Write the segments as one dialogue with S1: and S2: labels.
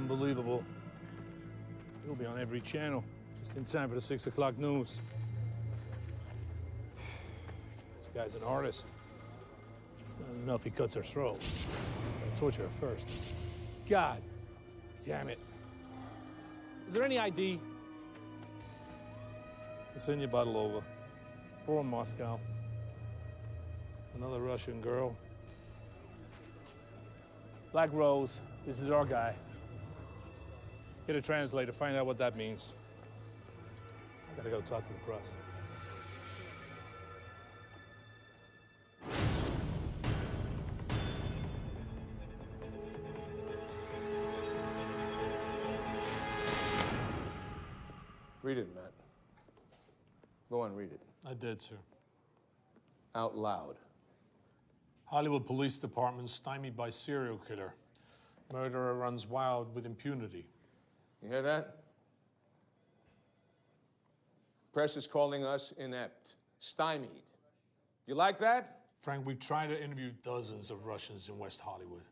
S1: Unbelievable. He'll be on every channel, just in time for the 6 o'clock news. This guy's an artist. It's not enough he cuts her throat. Gotta torture her first. God damn it. Is there any ID? Send your bottle over. From Moscow. Another Russian girl. Black Rose, this is our guy. Get a translator, find out what that means. I gotta go talk to the press.
S2: Read it, Matt. Go on, read it.
S1: I did, sir.
S2: Out loud.
S1: Hollywood Police Department stymied by serial killer. Murderer runs wild with impunity.
S2: You hear that? Press is calling us inept, stymied. You like that?
S1: Frank, we tried to interview dozens of Russians in West Hollywood,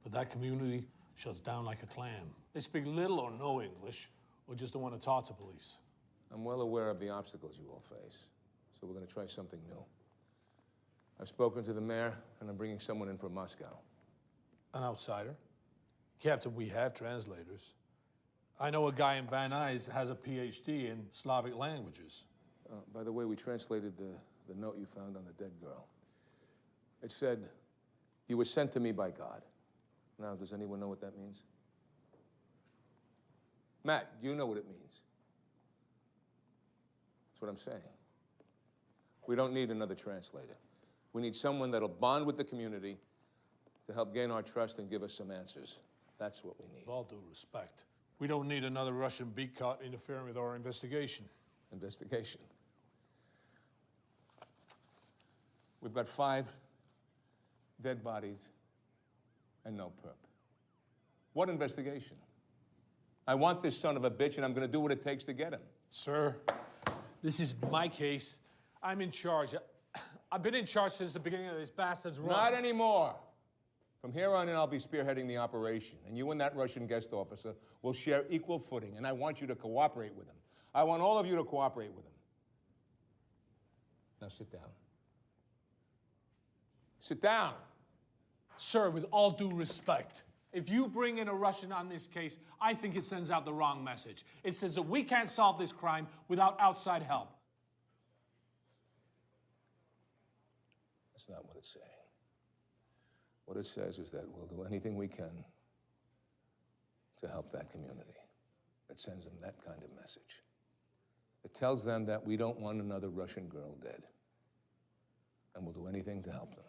S1: but that community shuts down like a clam. They speak little or no English, or just don't want to talk to police.
S2: I'm well aware of the obstacles you all face, so we're going to try something new. I've spoken to the mayor, and I'm bringing someone in from Moscow.
S1: An outsider? Captain, we have translators. I know a guy in Van Nuys has a PhD in Slavic languages.
S2: By the way, we translated the note you found on the dead girl. It said, "You were sent to me by God." Now, does anyone know what that means? Matt, you know what it means. That's what I'm saying. We don't need another translator. We need someone that'll bond with the community to help gain our trust and give us some answers. That's what we need.
S1: With all due respect, we don't need another Russian beat cop interfering with our investigation.
S2: Investigation. We've got 5 dead bodies and no perp. What investigation? I want this son of a bitch, and I'm going to do what it takes to get him.
S1: Sir, this is my case. I'm in charge. I've been in charge since the beginning of this bastard's run.
S2: Not anymore. From here on in, I'll be spearheading the operation, and you and that Russian guest officer will share equal footing, and I want you to cooperate with him. I want all of you to cooperate with him. Now sit down. Sit down.
S1: Sir, with all due respect, if you bring in a Russian on this case, I think it sends out the wrong message. It says that we can't solve this crime without outside help.
S2: That's not what it's saying. What it says is that we'll do anything we can to help that community. It sends them that kind of message. It tells them that we don't want another Russian girl dead, and we'll do anything to help them.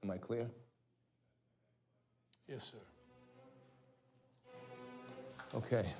S2: Am I clear?
S1: Yes, sir.
S2: Okay.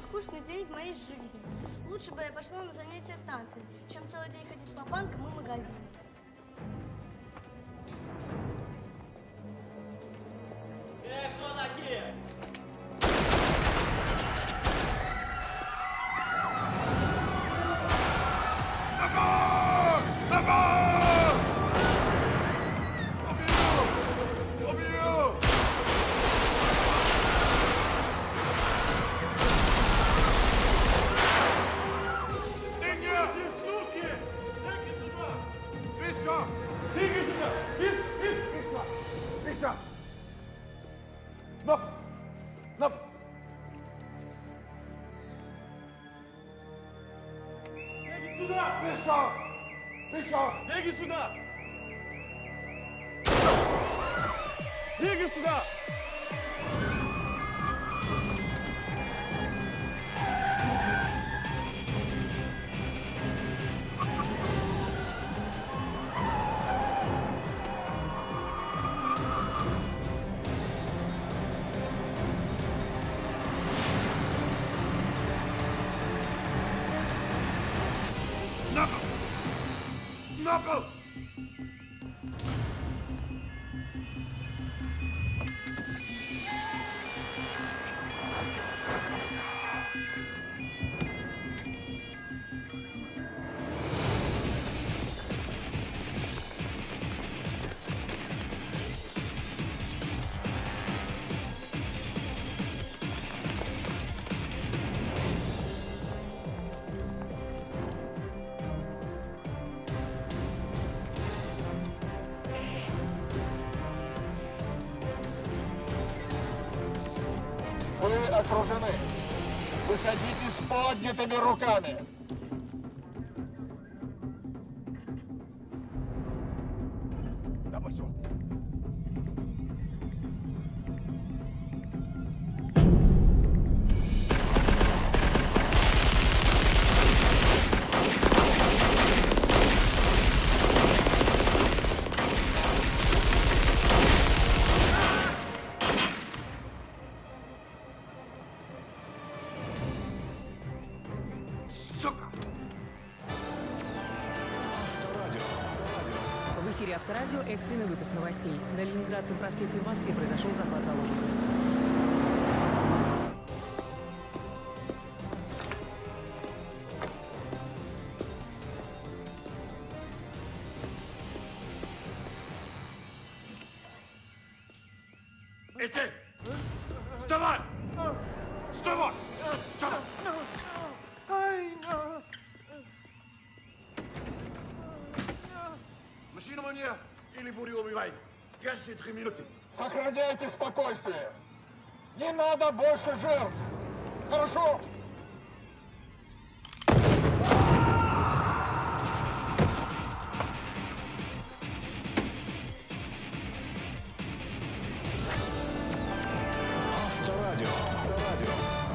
S3: скучный день в моей жизни. Лучше бы я пошла на занятия танцами, чем целый день ходить по банкам и магазинам.
S4: Кто такие?
S5: Сюда! Пистол! Пистол! Беги сюда! Беги сюда! На пол!
S6: Вы окружены. Выходите с поднятыми руками.
S5: Да пошел.
S7: В эфире Авторадио экстренный выпуск новостей. На Ленинградском проспекте в Москве произошел захват заложников.
S5: Иди! Вставай! Вставай! Вставай! Машину мне или бурю убивай. Каждые 3 минуты.
S6: Сохраняйте спокойствие. Не надо больше жертв. Хорошо?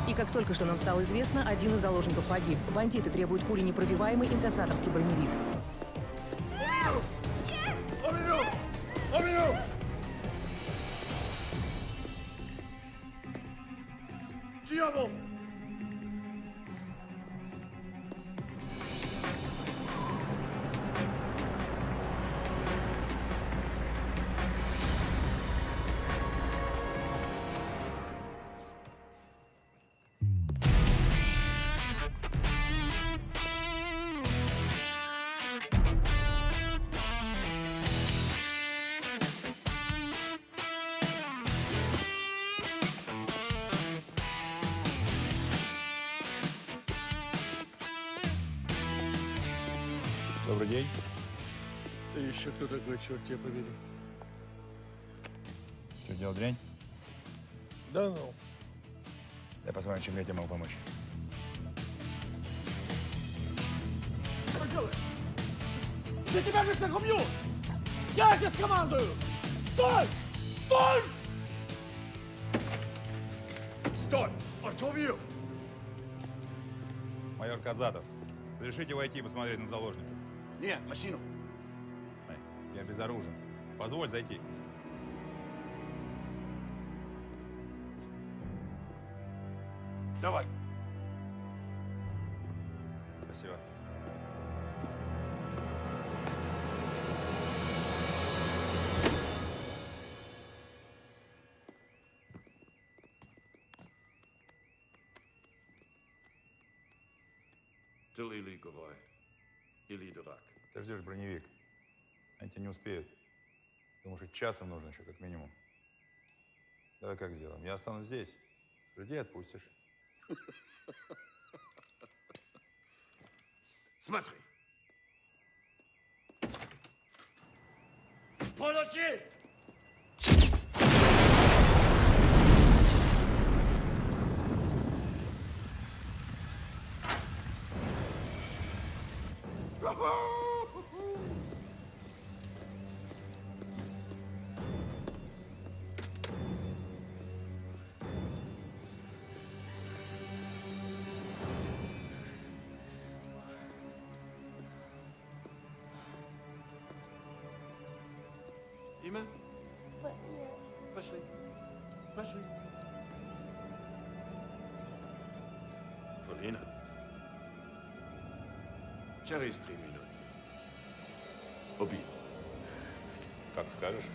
S7: И как только что нам стало известно, один из заложников погиб. Бандиты требуют пуленепробиваемый инкассаторский броневик.
S5: Дьявол!
S8: Добрый день.
S5: Ты еще кто такой, черт тебя побери?
S8: Что, делал дрянь?
S5: Да ну.
S8: Я посмотрю, чем я тебе могу помочь.
S5: Что делаешь? Я тебя же всех убью! Я здесь командую! Стой! Стой! Стой! Он тебя убью!
S8: Майор Казатов, разрешите войти и посмотреть на заложника?
S5: Нет, машину.
S8: Я безоружен. Позволь зайти.
S5: Давай.
S8: Спасибо.
S5: Ты или герой, или дурак.
S8: Ты ждешь броневик. Они тебя не успеют. Потому что часом нужно еще, как минимум. Давай как сделаем? Я останусь здесь. Людей отпустишь.
S5: Смотри. Получи! Имя?
S3: Полина.
S5: Пошли. Пошли. Полина. Через 3 минуты. Обид.
S8: Как скажешь.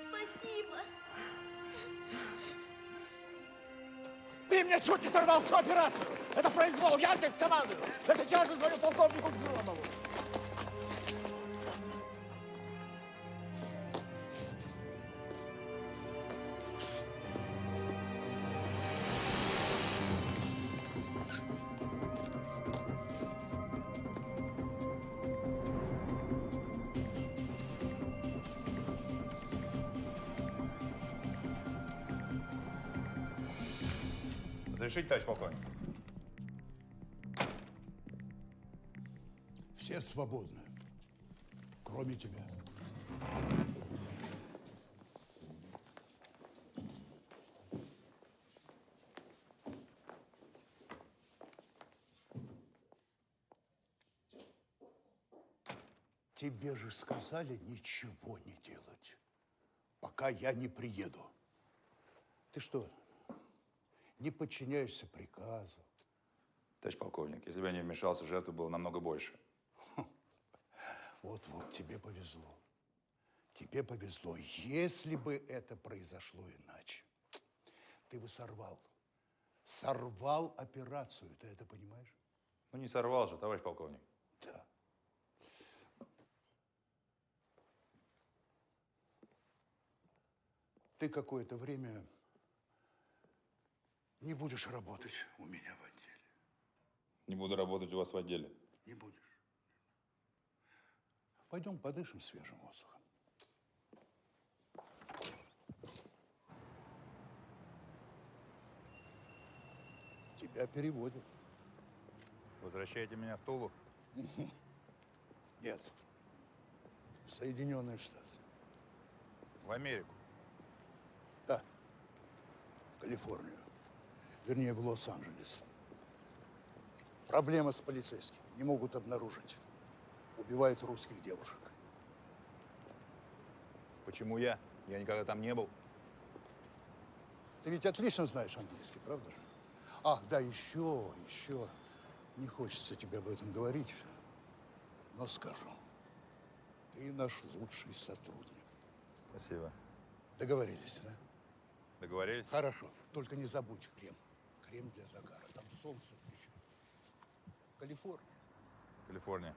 S3: Спасибо.
S6: Ты мне чуть не сорвал всю операцию! Это произвол, я здесь командую! Я сейчас же звоню полковнику Громову!
S8: Разрешите, товарищ полковник?
S9: Все свободны, кроме тебя. Тебе же сказали ничего не делать, пока я не приеду. Ты что, не подчиняешься приказу?
S8: Товарищ полковник, если бы я не вмешался, жертв было намного больше.
S9: Вот тебе повезло. Тебе повезло. Если бы это произошло иначе, ты бы сорвал операцию. Ты это понимаешь?
S8: Ну, не сорвал же, товарищ полковник.
S9: Да. Ты какое-то время не будешь работать у меня в отделе.
S8: Не буду работать у вас в отделе.
S9: Не будешь. Пойдем подышим свежим воздухом. Тебя переводят.
S8: Возвращаете меня в Тулу?
S9: Нет. В Соединенные Штаты.
S8: В Америку?
S9: Да. В Калифорнию. Вернее, в Лос-Анджелес. Проблема с полицейскими. Не могут обнаружить. Убивают русских девушек.
S8: Почему я? Я никогда там не был.
S9: Ты ведь отлично знаешь английский, правда же? Ах, да, еще. Не хочется тебе об этом говорить, но скажу. Ты наш лучший сотрудник.
S8: Спасибо.
S9: Договорились, да?
S8: Договорились?
S9: Хорошо. Только не забудь крем. Крем для загара. Там солнце еще. Калифорния.
S8: Калифорния.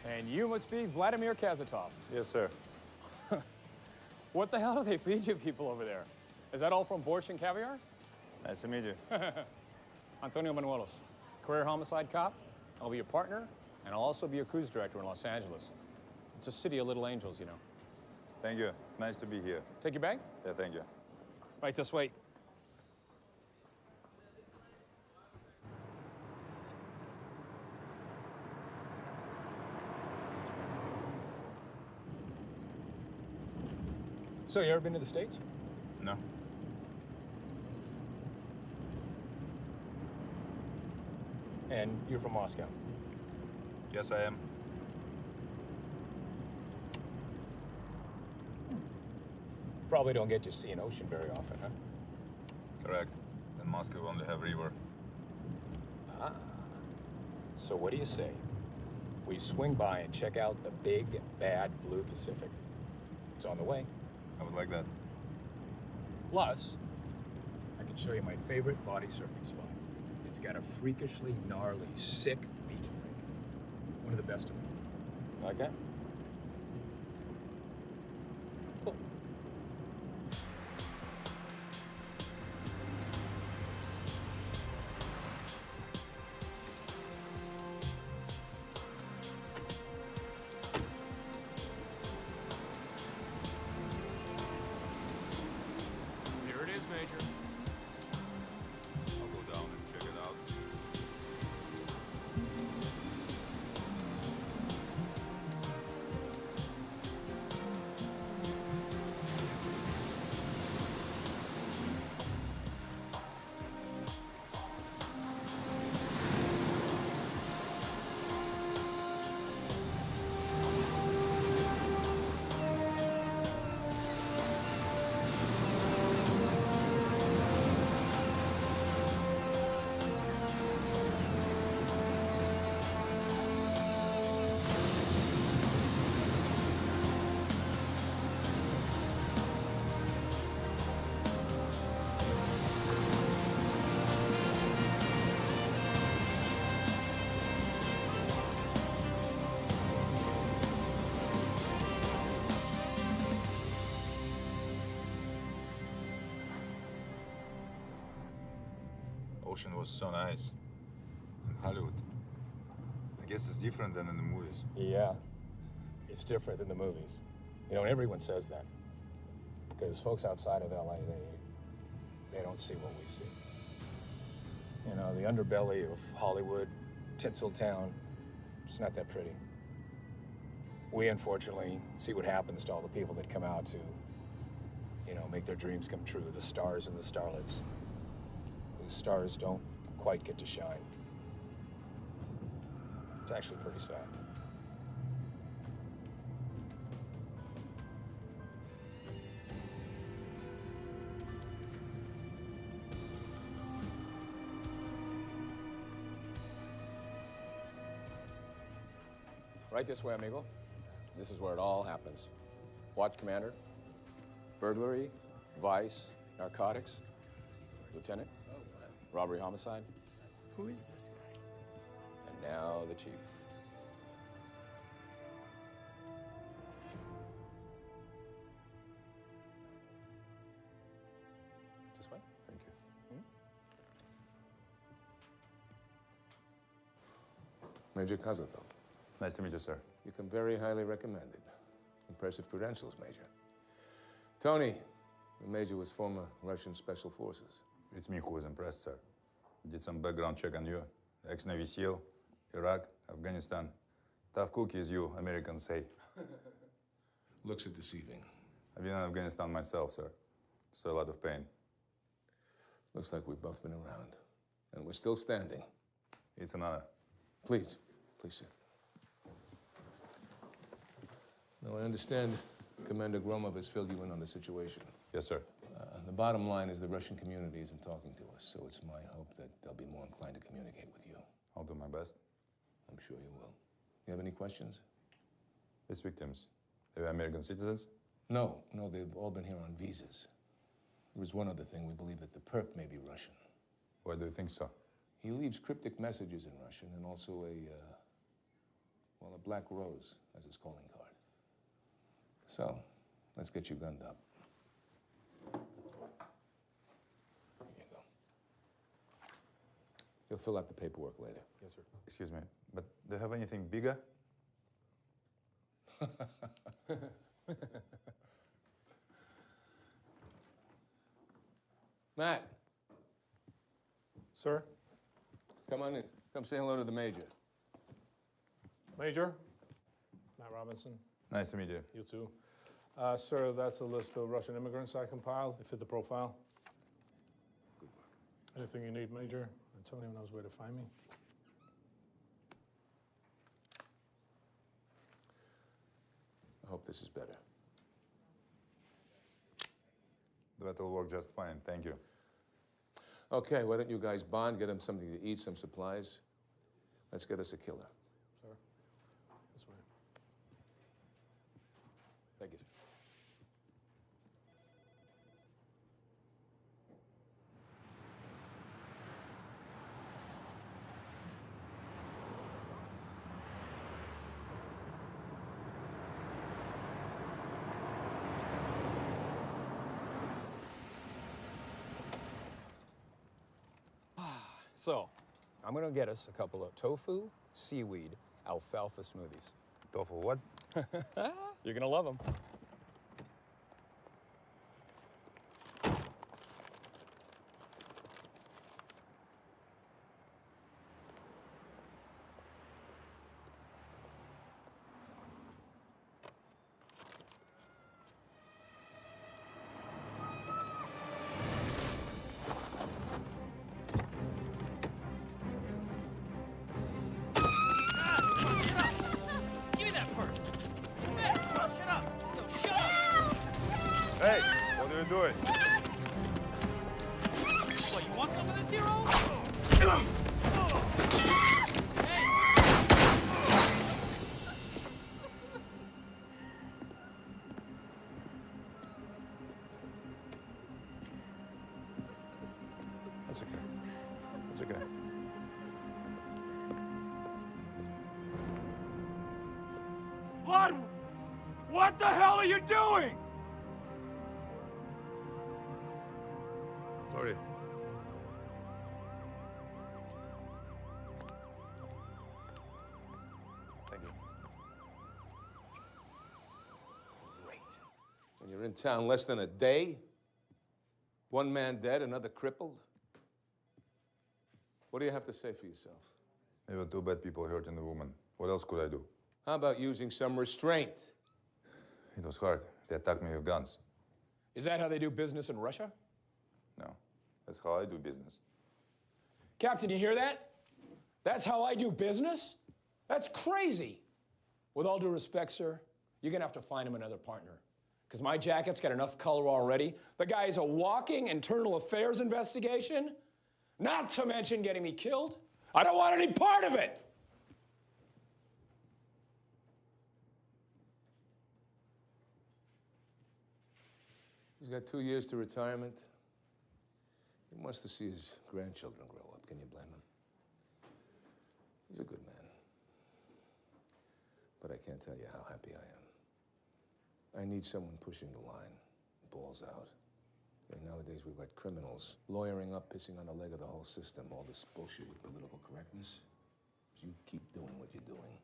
S10: And you must be Vladimir Kazatov.
S8: Yes, sir.
S10: What the hell do they feed you people over there? Is that all from borscht and caviar?
S8: Nice to meet you.
S10: Antonio Manuelos, career homicide cop. I'll be your partner, and I'll also be your cruise director in Los Angeles. It's a city of little angels, you know.
S8: Thank you. Nice to be here.
S10: Take your bag?
S8: Yeah, thank you.
S10: Right this way. So, you ever been to the States?
S8: No.
S10: And you're from Moscow?
S8: Yes, I am.
S10: Probably don't get to see an ocean very often, huh?
S8: Correct. In Moscow, we only have river.
S10: Ah. So what do you say? We swing by and check out the big, bad blue Pacific. It's on the way.
S8: I would like that.
S10: Plus, I can show you my favorite body surfing spot. It's got a freakishly gnarly, sick beach break. One of the best of them. Like that? Cool.
S5: Here it is, Major.
S8: I'll go down and check it out. Ocean was so nice. In Hollywood. I guess it's different than in the movies.
S10: Yeah, it's different than the movies. You know, and everyone says that. Because folks outside of LA, they don't see what we see. You know, the underbelly of Hollywood, Tinseltown, it's not that pretty. We, unfortunately, see what happens to all the people that come out to, you know, make their dreams come true, the stars and the starlets. Whose stars don't quite get to shine. It's actually pretty sad. Right this way, amigo. This is where it all happens. Watch commander, burglary, vice, narcotics, lieutenant, robbery, homicide,
S1: Who is this guy?
S10: and now the chief. This way?
S8: Thank you.
S2: Major Kozlov.
S8: Nice to meet you, sir.
S2: You come very highly recommended. Impressive credentials, Major. Tony, the Major was former Russian Special Forces.
S8: It's me who was impressed, sir. Did some background check on you. Ex-Navy SEAL, Iraq, Afghanistan. Tough cookie, as you Americans say.
S2: Looks are deceiving.
S8: I've been in Afghanistan myself, sir. So a lot of pain.
S2: Looks like we've both been around. And we're still standing.
S8: It's an honor.
S2: Please sit. Now, I understand Commander Gromov has filled you in on the situation.
S8: Yes, sir.
S2: The bottom line is the Russian community isn't talking to us, so it's my hope that they'll be more inclined to communicate with you.
S8: I'll do my best.
S2: I'm sure you will. You have any questions?
S8: These victims, they were American citizens?
S2: No, they've all been here on visas. There was one other thing. We believe that the perp may be Russian.
S8: Why do you think so?
S2: He leaves cryptic messages in Russian and also a black rose as his calling card. So, let's get you gunned up. Here you go. You'll fill out the paperwork later.
S1: Yes, sir.
S8: Excuse me, but do you have anything bigger?
S2: Matt,
S1: Sir?
S2: come on in. Come say hello to the major.
S1: Major? Matt Robinson.
S8: Nice to meet you.
S1: You too. Sir, that's a list of Russian immigrants I compiled. They fit the profile.
S2: Good work.
S1: Anything you need, Major? Antonio knows where to find me.
S2: I hope this is better.
S8: That'll work just fine, thank you.
S2: Okay, why don't you guys bond, get him something to eat, some supplies. Let's get us a killer.
S1: Sir? This way.
S2: Thank you, sir.
S10: So, I'm gonna get us a couple of tofu, seaweed, alfalfa smoothies.
S8: Tofu what?
S10: You're gonna love them.
S4: Give me that first. Hey, shut up. No, shut up.
S8: Hey, what are you doing?
S4: What, you want some of this, hero?
S8: That's okay. That's okay.
S5: Vlad, what the hell are you doing?
S8: Sorry. Thank you.
S2: Great. When you're in town less than a day, one man dead, another crippled. What do you have to say for yourself?
S8: There were two bad people hurting the woman. What else could I do?
S2: How about using some restraint?
S8: It was hard. They attacked me with guns.
S10: Is that how they do business in Russia?
S8: No, that's how I do business.
S11: Captain, you hear that? That's how I do business? That's crazy. With all due respect, sir, you're gonna have to find him another partner. Because my jacket's got enough color already. The guy is a walking internal affairs investigation, not to mention getting me killed. I don't want any part of it.
S2: He's got 2 years to retirement. He wants to see his grandchildren grow up. Can you blame him? He's a good man. But I can't tell you how happy I am. I need someone pushing the line, balls out. And nowadays we've got criminals lawyering up, pissing on the leg of the whole system. All this bullshit with political correctness. You keep doing what you're doing.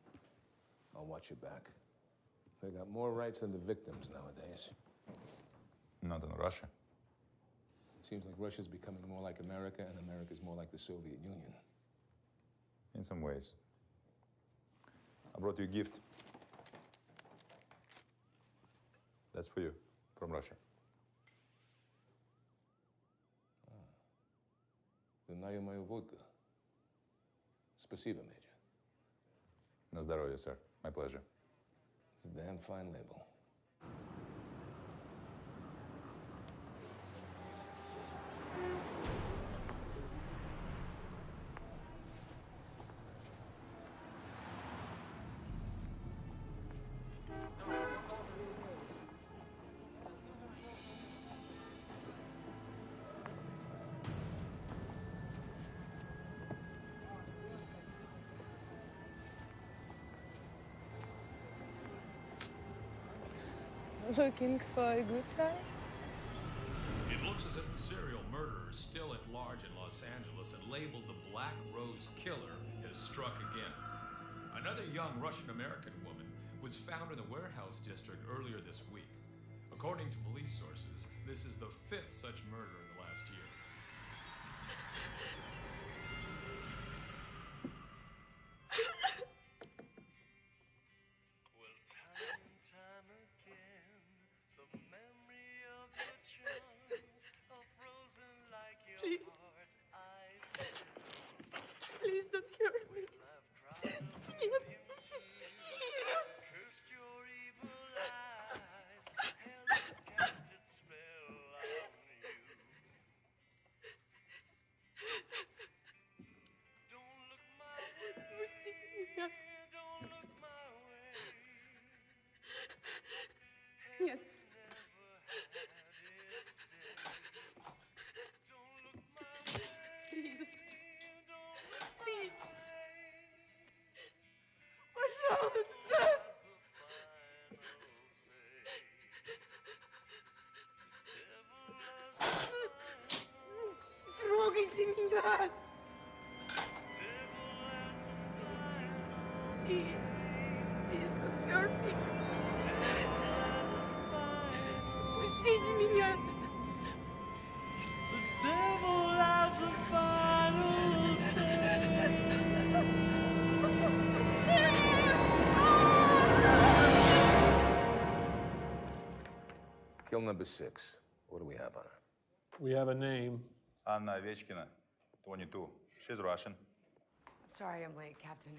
S2: I'll watch your back. They got more rights than the victims nowadays.
S8: Not in Russia.
S2: Seems like Russia's becoming more like America, and America's more like the Soviet Union.
S8: In some ways. I brought you a gift. That's for you, from Russia.
S2: Знаю мою водку. Спасибо, Major.
S8: На здоровье, sir. My pleasure.
S2: It's a damn fine label.
S12: Looking for a good time?
S5: It looks
S12: as if the serial murderer still at large in Los Angeles and labeled the Black Rose Killer has struck again. Another young Russian-American woman was found in the warehouse district earlier this week. According to police sources, this is the 5th such murder in the last year.
S13: Please. Please don't hurt me. Пустите меня. Нет. Please. Please. Пожалуйста. Трогайте меня. Please. Please don't hurt me. Пустите меня.
S2: Kill number 6. What do we have on her?
S1: We have a name.
S8: Anna Ovechkina, 22. She's Russian.
S14: Sorry I'm late, Captain.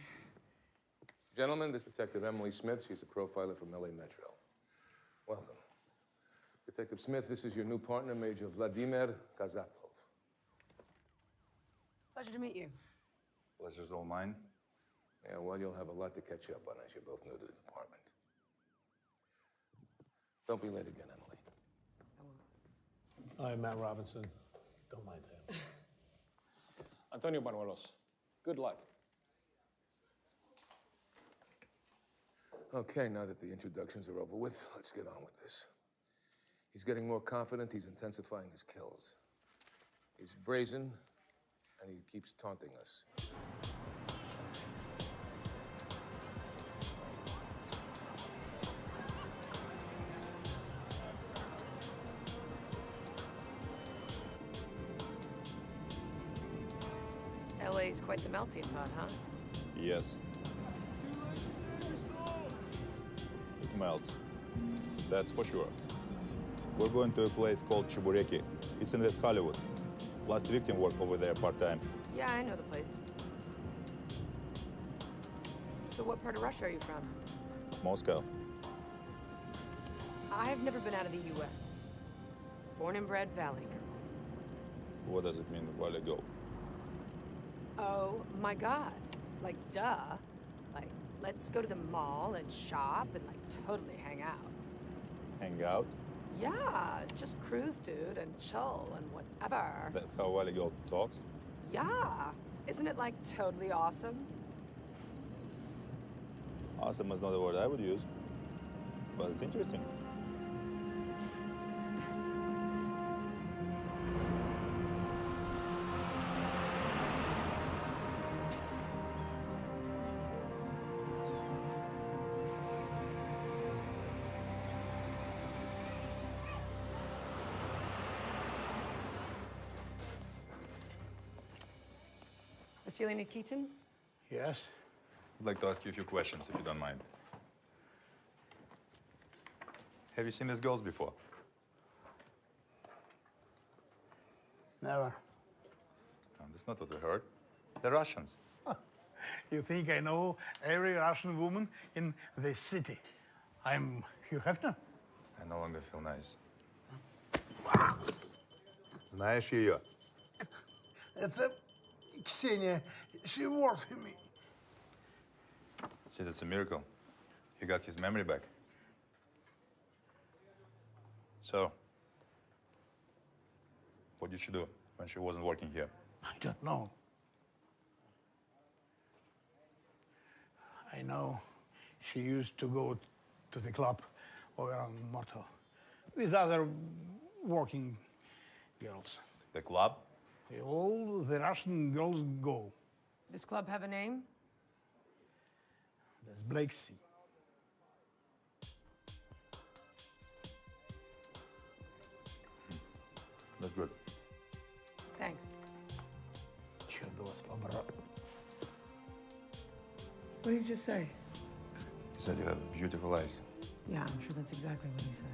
S2: Gentlemen, this is Detective Emily Smith. She's a profiler from LA Metro. Welcome. Detective Smith, this is your new partner, Major Vladimir Kazatov.
S14: Pleasure to meet you.
S8: Pleasure's all mine.
S2: Yeah, well, you'll have a lot to catch up on as you're both new to the department. Don't be late again, Emily.
S1: I'm Matt Robinson. Don't mind him.
S11: Antonio Banuelos, good luck.
S2: Okay, now that the introductions are over with, let's get on with this. He's getting more confident. He's intensifying his kills. He's brazen, and he keeps taunting us.
S14: LA's quite the melting pot, huh?
S8: Yes. It melts. That's for sure. We're going to a place called Chebureki. It's in West Hollywood. Last victim worked over there part-time.
S14: Yeah, I know the place. So what part of Russia are you from?
S8: Moscow.
S14: I've never been out of the U.S. Born and bred Valley girl.
S8: What does it mean, a while ago?
S14: Oh, my God. Like, duh. Like, let's go to the mall and shop and, like, totally hang out.
S8: Hang out?
S14: Yeah, just cruise, dude, and chill and whatever.
S8: That's how a while ago talks?
S14: Yeah. Isn't it, like, totally awesome?
S8: Awesome is not the word I would use, but it's interesting.
S14: Vasily Nikitin?
S1: Yes?
S8: I'd like to ask you a few questions, if you don't mind. Have you seen these girls before?
S9: Never.
S8: Oh, that's not what we heard. They're Russians.
S9: You think I know every Russian woman in this city? I'm Hugh Hefner.
S8: I no longer feel nice. Знаешь ее?
S9: Это Ksenia. She worked for me.
S8: See, that's a miracle. He got his memory back. So, what did she do when she wasn't working here?
S9: I don't know. I know she used to go to the club over on Myrtle with other working
S5: girls.
S8: The club?
S5: All the Russian girls go.
S14: This club have a name?
S5: There's Black Sea.
S8: That's good.
S14: Thanks. What did you just say?
S8: He said you have beautiful eyes.
S14: Yeah, I'm sure that's exactly what he said.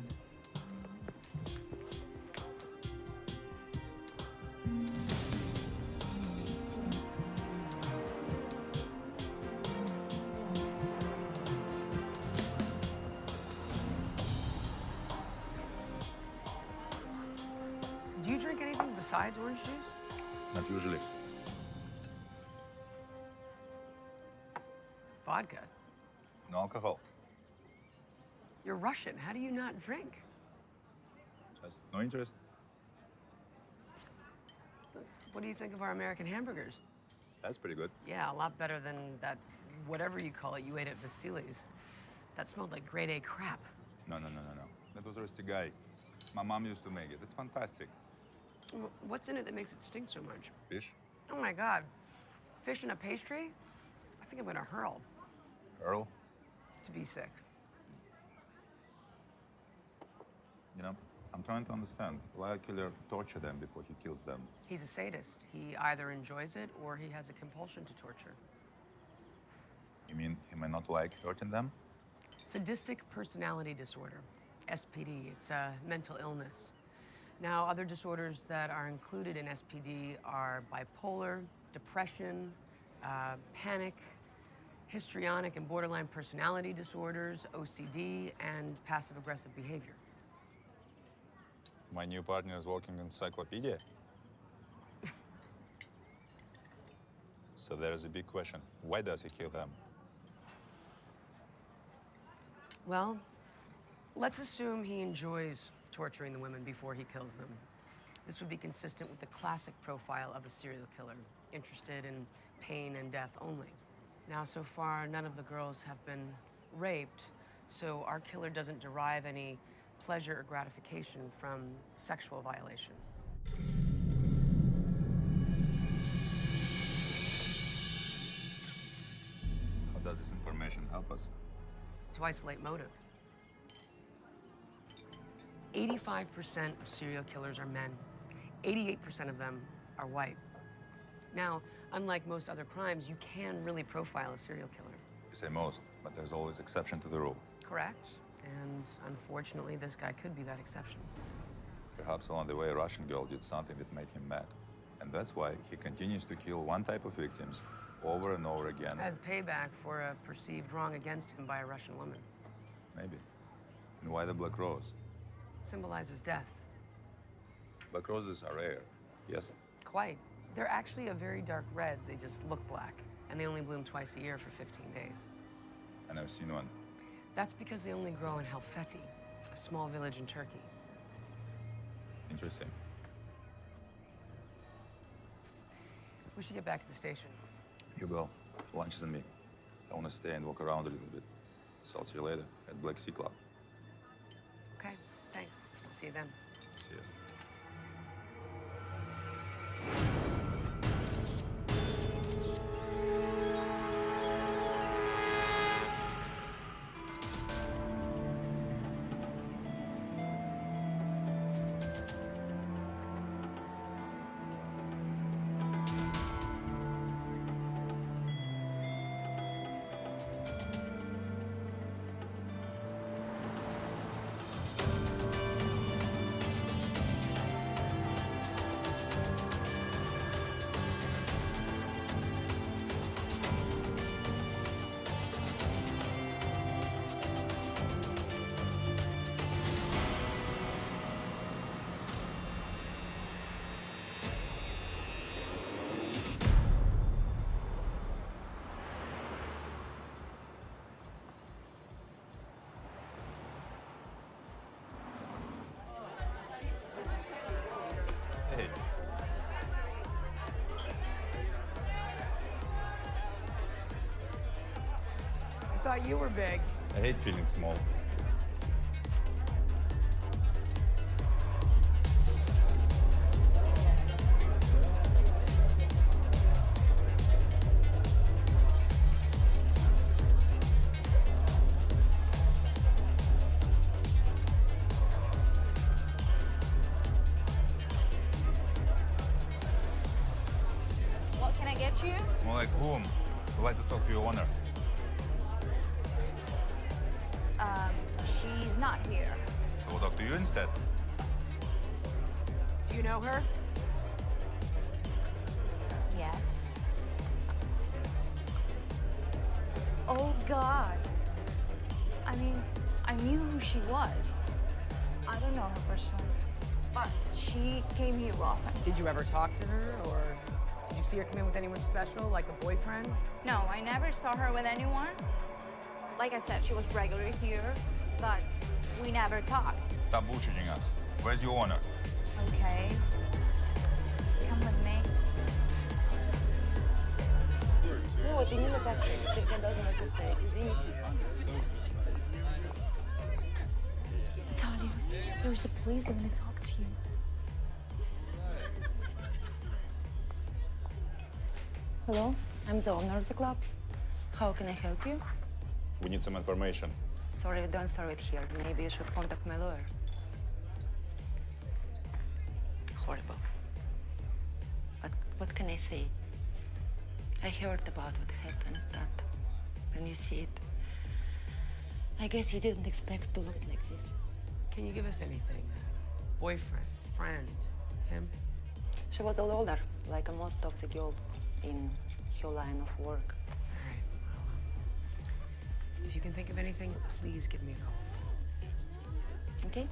S14: Do you drink anything besides orange juice?
S8: Not usually.
S14: Vodka.
S8: No alcohol.
S14: You're Russian. How do you not drink?
S8: Just no interest.
S14: What do you think of our American hamburgers?
S8: That's pretty good.
S14: Yeah, a lot better than that whatever you call it you ate at Vasili's. That smelled like grade A crap.
S8: No. That was Rusty Guy. My mom used to make it. It's fantastic.
S14: What's in it that makes it stink so much?
S8: Fish?
S14: Oh my God. Fish in a pastry? I think I'm gonna hurl.
S8: Earl?
S14: To be sick.
S8: You know, I'm trying to understand why a killer torture them before he kills them.
S14: He's a sadist. He either enjoys it or he has a compulsion to torture.
S8: You mean he may not like hurting them?
S14: Sadistic personality disorder, SPD. It's a mental illness. Now, other disorders that are included in SPD are bipolar, depression, panic, histrionic and borderline personality disorders, OCD, and passive-aggressive behavior.
S8: My new partner is working encyclopedia. So there is a big question. Why does he kill them?
S14: Well, let's assume he enjoys torturing the women before he kills them. This would be consistent with the classic profile of a serial killer, interested in pain and death only. Now, so far, none of the girls have been raped, so our killer doesn't derive any pleasure or gratification from sexual violation.
S8: How does this information help us?
S14: To isolate motive. 85% of serial killers are men. 88% of them are white. Now, unlike most other crimes, you can really profile a serial killer.
S8: You say most, but there's always exception to the rule.
S14: Correct. And unfortunately, this guy could be that exception.
S8: Perhaps along the way, a Russian girl did something that made him mad. And that's why he continues to kill one type of victims over and over again.
S14: As payback for a perceived wrong against him by a Russian woman.
S8: Maybe. And why the black rose?
S14: Symbolizes death.
S8: Black roses are rare, yes?
S14: Quite. They're actually a very dark red. They just look black. And they only bloom twice a year for 15 days.
S8: I never seen one.
S14: That's because they only grow in Helfeti, a small village in Turkey.
S8: Interesting.
S14: We should get back to the station.
S8: You go. Lunch is on me. I want to stay and walk around a little bit. So I'll see you later at Black Sea Club.
S14: Okay, thanks. I'll see you then.
S8: See you. Hey.
S14: I thought you were big.
S8: I hate feeling small.
S15: get you?
S8: More like whom? I'd like to talk to your owner.
S15: She's not here.
S8: So we'll talk to you instead.
S14: Do you know her?
S15: Yes. Oh, God. I mean, I knew who she was. I don't know her personally, but she came here often.
S14: Did you ever talk to her, or did you see her come in with anyone special, like a boyfriend?
S15: No, I never saw her with anyone. Like I said, she was regularly here, but we never talked.
S8: Stop bullshitting us. Where's your owner?
S15: Okay. Come with me.
S13: Ну вот именно так ты меня должна состоять. Извините.
S3: Talia, there's a police that want to talk to you.
S16: Hello, I'm the owner of the club. How can I help you?
S8: We need some information.
S16: Sorry, we don't start it here. Maybe you should contact my lawyer. Horrible. But what can I say? I heard about what happened, but when you see it, I guess you didn't expect to look like this.
S14: Can you give us anything? Boyfriend, friend, him?
S16: She was a lawyer, like most of the girls in her line of work.
S14: All right, well, if you can think of anything, please give me a call.
S16: Okay?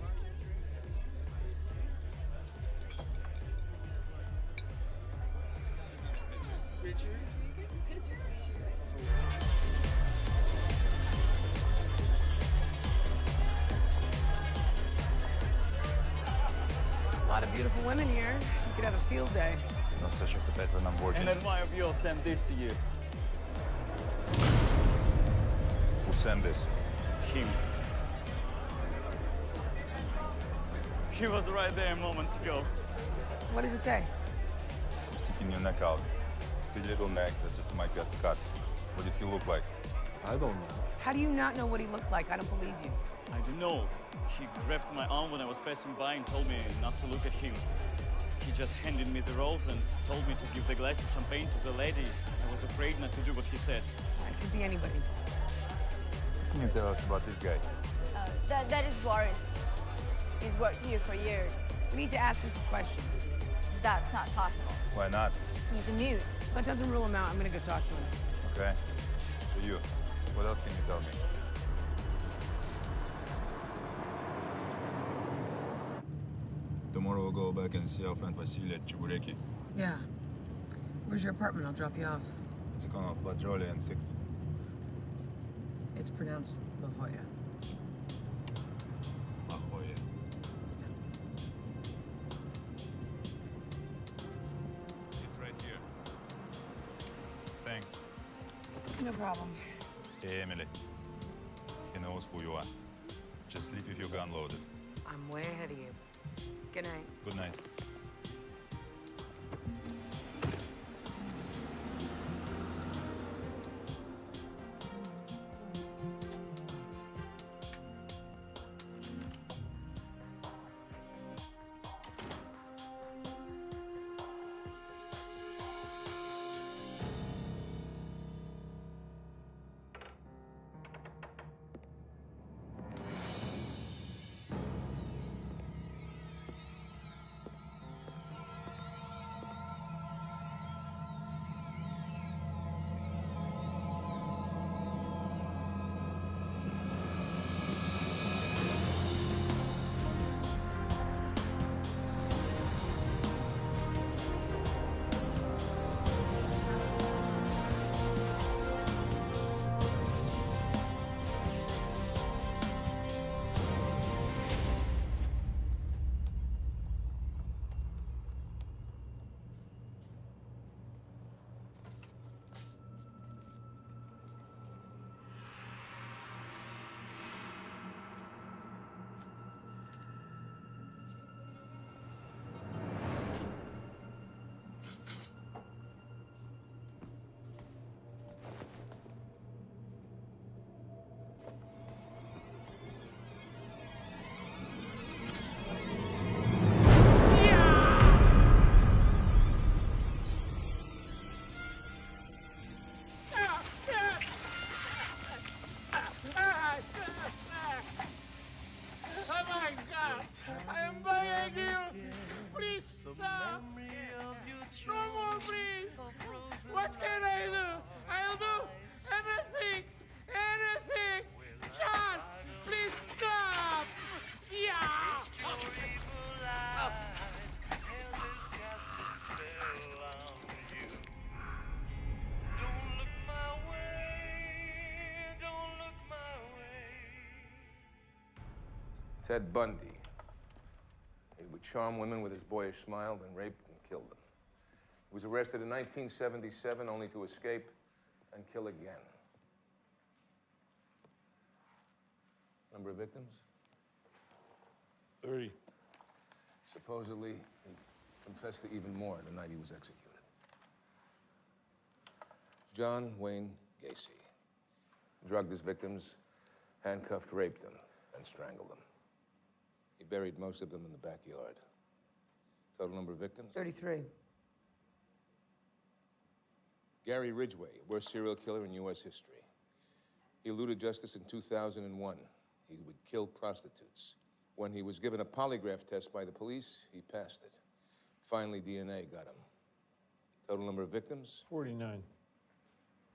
S14: A lot of beautiful women here. You could have a field day.
S8: No such a better on board.
S5: An admirer of yours sent this to you.
S8: Who sent this?
S5: Him. He was right there moments ago.
S14: What does it say?
S8: I'm sticking your neck out. Pretty little neck that just might get cut. What did he look like?
S5: I don't know.
S14: How do you not know what he looked like? I don't believe you.
S5: I don't know. He grabbed my arm when I was passing by and told me not to look at him. He just handed me the rolls and told me to give the glass of champagne to the lady. I was afraid not to do what he said.
S14: It could be anybody.
S8: What can you tell us about this guy?
S15: That is Boris. He's worked here for years.
S14: We need to ask him some questions.
S15: That's not possible.
S8: Why not?
S15: He's a mute.
S14: That doesn't rule him out. I'm gonna go talk to him.
S8: Okay. So you, what else can you tell me? Tomorrow we'll go back and see our friend Vasily at Chebureki.
S14: Yeah. Where's your apartment? I'll drop you off.
S8: It's a corner of La Jolie and 6th.
S14: It's pronounced La Jolla.
S8: La Jolla. It's right here. Thanks.
S14: No problem.
S8: Hey, Emily. He knows who you are. Just sleep with your gun loaded.
S14: I'm way ahead of you. Good night.
S8: Good night.
S2: Ted Bundy. He would charm women with his boyish smile, then rape and kill them. He was arrested in 1977, only to escape and kill again. Number of victims?
S1: 30.
S2: Supposedly, he confessed to even more the night he was executed. John Wayne Gacy drugged his victims, handcuffed, raped them, and strangled them. He buried most of them in the backyard. Total number of victims?
S14: 33.
S2: Gary Ridgway, worst serial killer in U.S. history. He eluded justice in 2001. He would kill prostitutes. When he was given a polygraph test by the police, he passed it. Finally, DNA got him. Total number of victims?
S1: 49.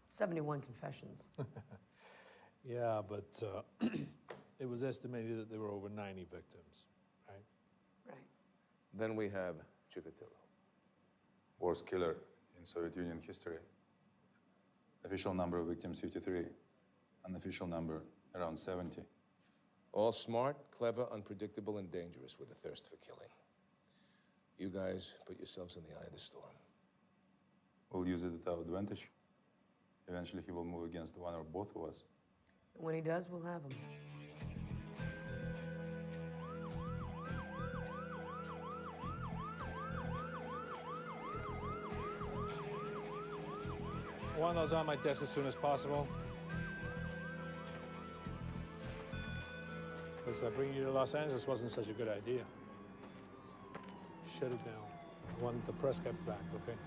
S14: 71 confessions.
S1: Yeah, but it was estimated that there were over 90 victims, right?
S14: Right.
S2: Then we have Chikatilo.
S8: Worst killer in Soviet Union history. Official number of victims, 53. Unofficial number, around 70.
S2: All smart, clever, unpredictable, and dangerous with a thirst for killing. You guys put yourselves in the eye of the storm.
S8: We'll use it at our advantage. Eventually, he will move against one or both of us.
S14: When he does, we'll have him.
S1: I want those on my desk as soon as possible. Looks like bringing you to Los Angeles wasn't such a good idea. Shut it down. I want the press kept back, okay?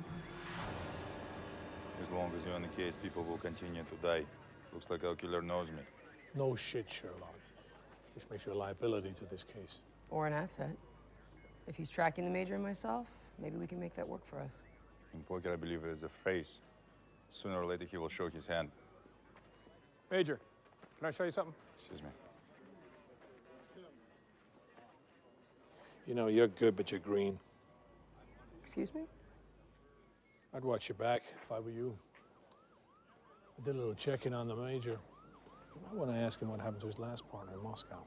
S8: As long as you're on the case, people will continue to die. Looks like our killer knows me.
S1: No shit, Sherlock. Which makes you a liability to this case.
S14: Or an asset. If he's tracking the Major and myself, maybe we can make that work for us.
S8: In poker, I believe there is a phrase. Sooner or later, he will show his hand.
S1: Major, can I show you something?
S8: Excuse me.
S1: You know, you're good, but you're green.
S14: Excuse me?
S1: I'd watch your back if I were you. I did a little checking on the Major. I want to ask him what happened to his last partner in Moscow.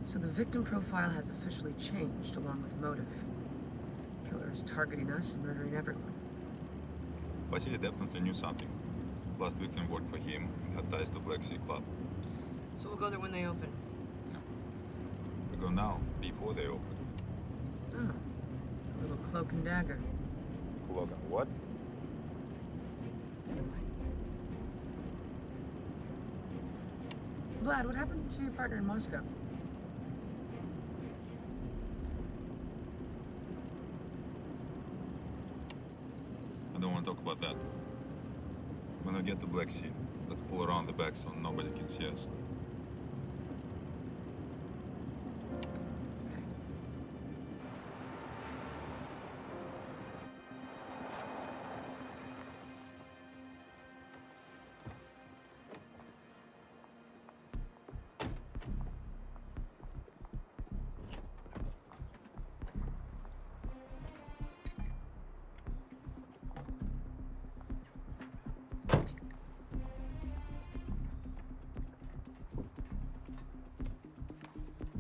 S14: So the victim profile has officially changed, along with motive. Killer is targeting us and murdering everyone.
S8: Vasily definitely knew something. Last victim worked for him and had ties to Black Sea Club.
S14: So we'll go there when they open.
S8: No. We go now, before they open.
S14: Oh, a little cloak and dagger.
S8: Cloak and what?
S14: Never mind. Vlad, what happened to your partner in Moscow?
S8: I don't want to talk about that. When we get to Black Sea, let's pull around the back so nobody can see us.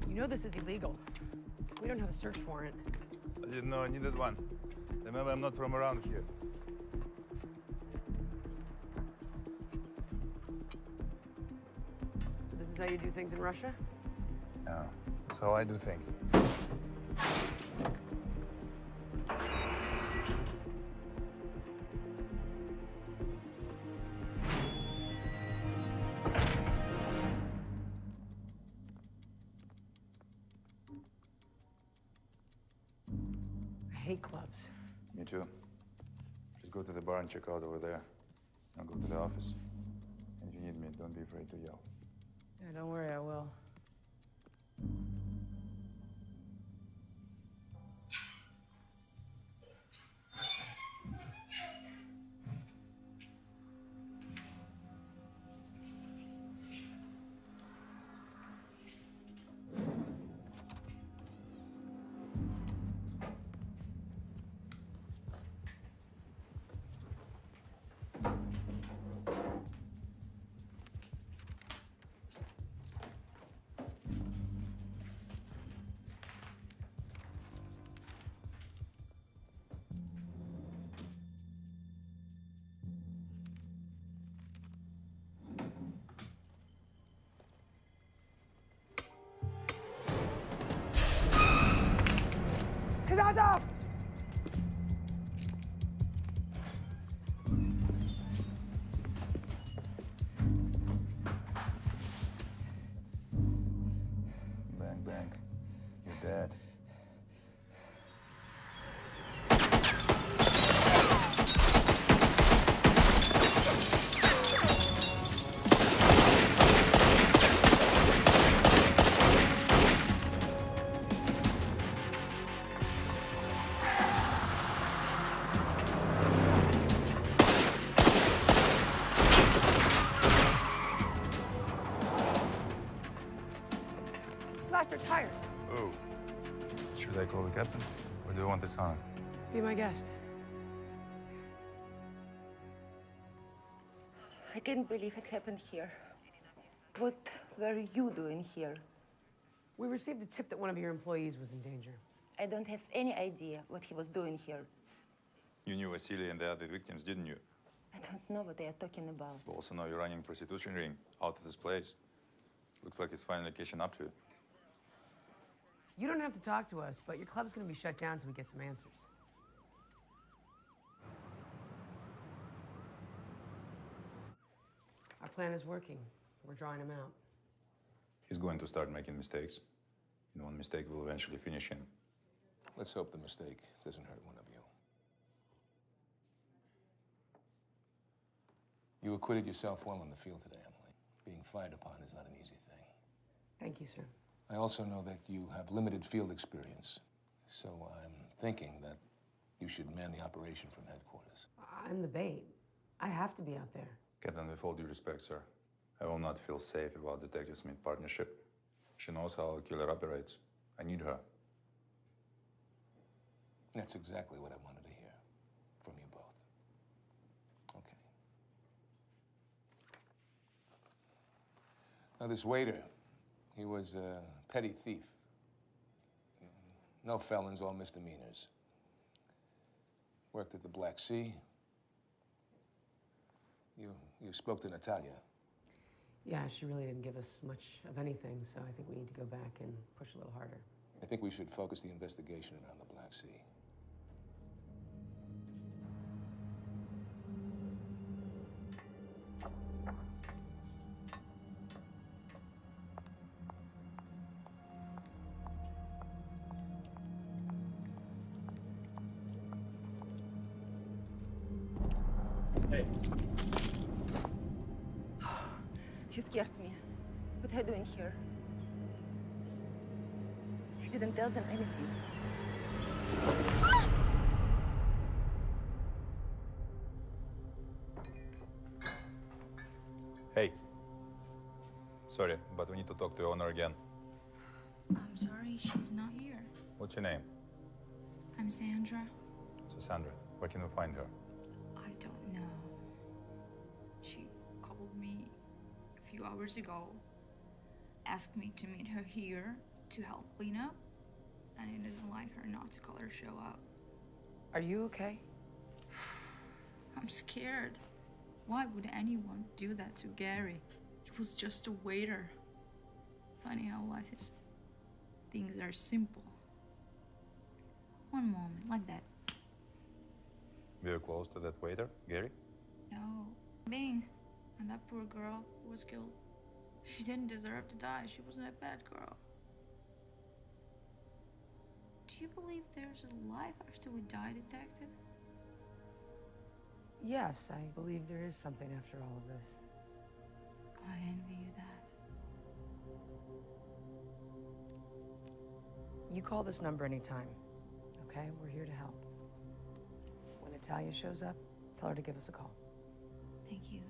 S14: You know this is illegal. We don't have a search warrant.
S8: I didn't know I needed one. Remember, I'm not from around here.
S14: So this is how you do things in Russia?
S8: No, that's how I do things.
S14: I hate clubs.
S8: Me too. Just go to the bar and check out over there. I'll go to the office. And if you need me, don't be afraid to yell.
S14: Yeah, don't worry, I will. Azov!
S8: Bang, bang. You're dead.
S14: Slashed her tires.
S8: Oh. Should I call the captain? Or do you want this on?
S14: Be my guest.
S16: I can't believe it happened here. What were you doing here?
S14: We received a tip that one of your employees was in danger.
S16: I don't have any idea what he was doing here.
S8: You knew Vasily and the other victims, didn't you?
S16: I don't know what they are talking about.
S8: You also know you're running a prostitution ring out of this place. Looks like it's finally catching up to you.
S14: You don't have to talk to us, but your club's gonna be shut down until we get some answers. Our plan is working. We're drawing him out.
S8: He's going to start making mistakes. And one mistake will eventually finish him.
S2: Let's hope the mistake doesn't hurt one of you. You acquitted yourself well in the field today, Emily. Being fired upon is not an easy thing.
S14: Thank you, sir.
S2: I also know that you have limited field experience, so I'm thinking that you should man the operation from headquarters.
S14: I'm the bait. I have to be out there.
S8: Captain, with all due respect, sir, I will not feel safe about Detective Smith's partnership. She knows how a killer operates. I need her.
S2: That's exactly what I wanted to hear from you both. Okay. Now, this waiter, he was a petty thief. No felons, all misdemeanors. Worked at the Black Sea. You spoke to Natalia.
S14: Yeah, she really didn't give us much of anything, so I think we need to go back and push a little harder.
S2: I think we should focus the investigation around the Black Sea.
S1: Hey.
S16: You scared me. What are you doing here? You didn't tell them anything.
S8: Hey. Sorry, but we need to talk to the owner again.
S15: I'm sorry, she's not here.
S8: What's your name?
S15: I'm Sandra.
S8: So, Sandra, where can we find her?
S15: I don't know. She called me a few hours ago, asked me to meet her here to help clean up, and it isn't like her not to call her show up.
S14: Are you okay?
S15: I'm scared. Why would anyone do that to Gary? He was just a waiter. Funny how life is. Things are simple. One moment, like that.
S8: Were you close to that waiter, Gary?
S15: No. Bing. And that poor girl who was killed. She didn't deserve to die. She wasn't a bad girl. Do you believe there's a life after we die, Detective?
S14: Yes, I believe there is something after all of this.
S15: I envy you that.
S14: You call this number anytime, okay? We're here to help. When Natalia shows up, tell her to give us a call.
S15: Thank you.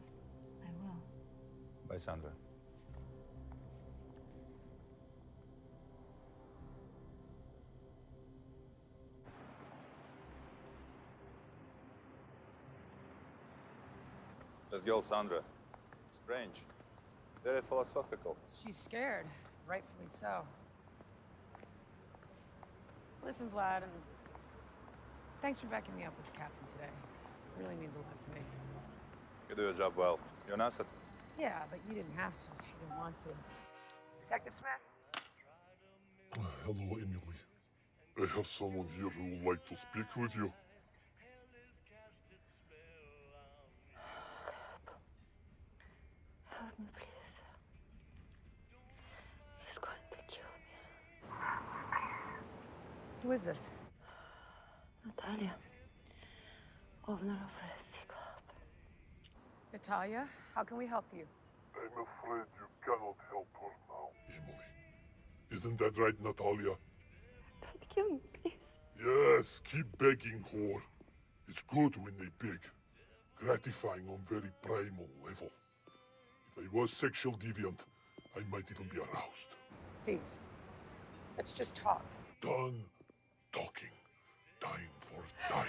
S15: I will.
S8: Bye, Sandra. This girl, Sandra, strange, very philosophical.
S14: She's scared, rightfully so. Listen, Vlad, and thanks for backing me up with the captain today. It really means a lot to me.
S8: You do your job well. You're an asset.
S14: Yeah, but you didn't have to if you didn't want to. Detective Smith?
S17: Hello, Emily. I have someone here who would like to speak with you.
S13: Help me, please. He's going to kill me.
S14: Who is this?
S13: Natalia, owner of Resi Club.
S14: Natalia, how can we help you?
S17: I'm afraid you cannot help her now. Emily, isn't that right, Natalia?
S13: Don't kill me, please.
S17: Yes, keep begging, whore. It's good when they beg. Gratifying on very primal level. If I was sexual deviant, I might even be aroused.
S14: Please, let's just talk.
S17: Done talking. Time for dying.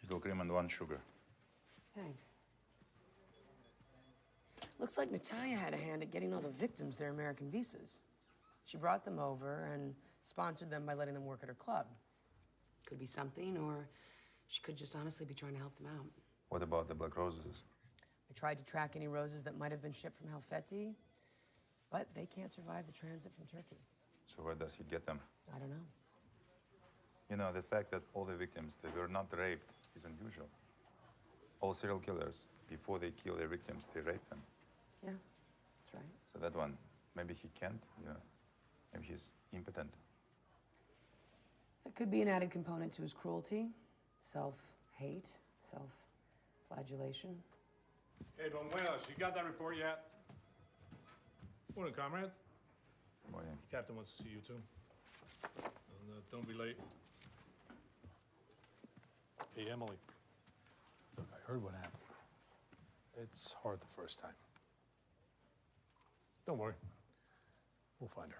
S8: Little cream and 1 sugar.
S14: Thanks. Looks like Natalia had a hand at getting all the victims their American visas. She brought them over and sponsored them by letting them work at her club. Could be something, or she could just honestly be trying to help them out.
S8: What about the black roses?
S14: I tried to track any roses that might have been shipped from Helfeti, but they can't survive the transit from Turkey.
S8: So where does he get them?
S14: I don't know.
S8: You know, the fact that all the victims, they were not raped is unusual. All serial killers, before they kill their victims, they rape them.
S14: Yeah, that's right.
S8: So that one, maybe he can't, you know, maybe he's impotent.
S14: It could be an added component to his cruelty, self-hate, self-flagellation.
S1: Hey, Banuelos, you got that report yet? Morning, comrade.
S8: Morning.
S1: Captain wants to see you, too. And, don't be late. Hey, Emily. Look, I heard what happened. It's hard the first time. Don't worry. We'll find her.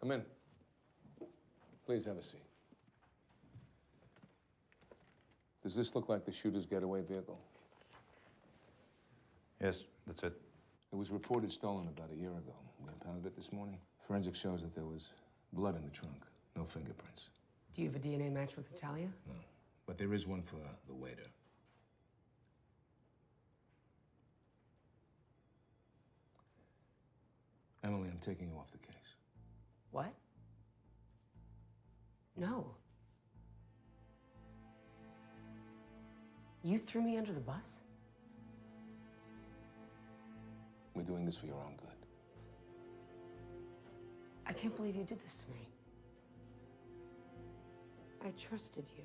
S2: Come in. Please have a seat. Does this look like the shooter's getaway vehicle?
S8: Yes, that's it.
S2: It was reported stolen about a year ago. We impounded it this morning. Forensic shows that there was blood in the trunk, no fingerprints.
S14: Do you have a DNA match with Natalia?
S2: No, but there is one for the waiter. Emily, I'm taking you off the case.
S14: What? No. You threw me under the bus?
S2: We're doing this for your own good.
S14: I can't believe you did this to me. I trusted you.